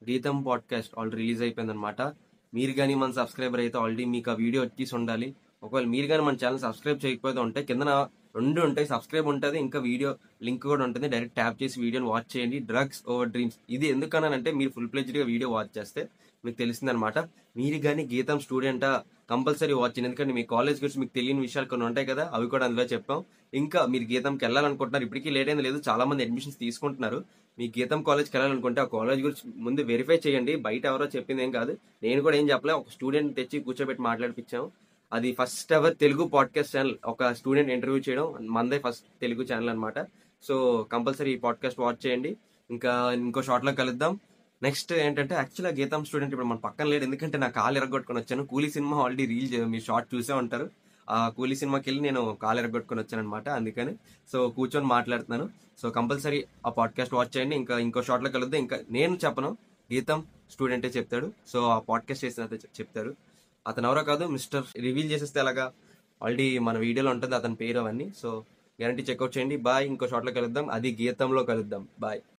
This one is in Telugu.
గీతం పాడ్కాస్ట్ ఆల్రెడీ రిలీజ్ అయిపోయిందనమాట. మీరు కానీ మన సబ్స్క్రైబర్ అయితే ఆల్రెడీ మీకు ఆ వీడియో వచ్చేసి ఉండాలి. ఒకవేళ మీరు కానీ మన ఛానల్ సబ్స్క్రైబ్ చేయకపోతే ఉంటే కిందన 2 ఉంటాయి, సబ్స్క్రైబ్ ఉంటుంది, ఇంకా వీడియో లింక్ కూడా ఉంటుంది. డైరెక్ట్ ట్యాప్ చేసి వీడియోని వాచ్ చేయండి. డ్రగ్స్ ఓవర్ డ్రీమ్స్ ఇది ఎందుకన్నానంటే మీరు ఫుల్ ప్లెజ్డ్గా వీడియో వాచ్ చేస్తే మీకు తెలిసిందనమాట. మీరు కానీ గీతం స్టూడెంటా కంపల్సరీ వాచ్ చేయండి. ఎందుకంటే మీ కాలేజ్ గురించి మీకు తెలియని విషయాలు కొన్ని ఉంటాయి కదా, అవి కూడా అందులో చెప్పాం. ఇంకా మీరు గీతంకి వెళ్ళాలనుకుంటున్నారు, ఇప్పటికీ లేట్ అయింది లేదు, చాలా మంది అడ్మిషన్స్ తీసుకుంటున్నారు. మీ గీతం కాలేజ్కి వెళ్ళాలనుకుంటే ఆ కాలేజ్ గురించి ముందు వెరిఫై చేయండి. బయట ఎవరో చెప్పింది ఏం కాదు, నేను కూడా ఏం చెప్పలే, ఒక స్టూడెంట్ తెచ్చి కూర్చోబెట్టి మాట్లాడిపించాము. అది first ever Telugu podcast channel, ఒక స్టూడెంట్ ఇంటర్వ్యూ చేయడం మందే ఫస్ట్ తెలుగు ఛానల్ అనమాట. సో కంపల్సరీ ఈ పాడ్కాస్ట్ వాచ్ చేయండి. ఇంకా ఇంకో షార్ట్లో కలుద్దాం. నెక్స్ట్ ఏంటంటే యాక్చువల్గా గీతం స్టూడెంట్ ఇప్పుడు మన పక్కన లేడు, ఎందుకంటే నా కాలు ఎరగొట్టుకొని వచ్చాను. కూలీ సినిమా ఆల్రెడీ మీరు షార్ట్ చూసే ఉంటారు. ఆ కూలీ సినిమాకి వెళ్ళి నేను కాలు ఎరగొట్టుకొని వచ్చాను అనమాట, అందుకని సో కూర్చొని మాట్లాడుతున్నాను. సో కంపల్సరీ ఆ పాడ్కాస్ట్ వాచ్ చేయండి. ఇంకా ఇంకో షార్ట్లో కలుద్దాం. ఇంకా నేను చెప్పను, గీతం స్టూడెంటే చెప్తాడు. సో ఆ పాడ్కాస్ట్ చేసిన చెప్తారు. అతను ఎవరో కాదు, మిస్టర్ రివీల్ చేసేస్తే ఎలాగా, ఆల్రెడీ మన వీడియోలో ఉంటుంది అతని పేరు అవన్నీ. సో గ్యారంటీ చెక్అవుట్ చేయండి. బాయ్, ఇంకో షార్ట్లో కలుద్దాం, అది గీతంలో కలుద్దాం. బాయ్.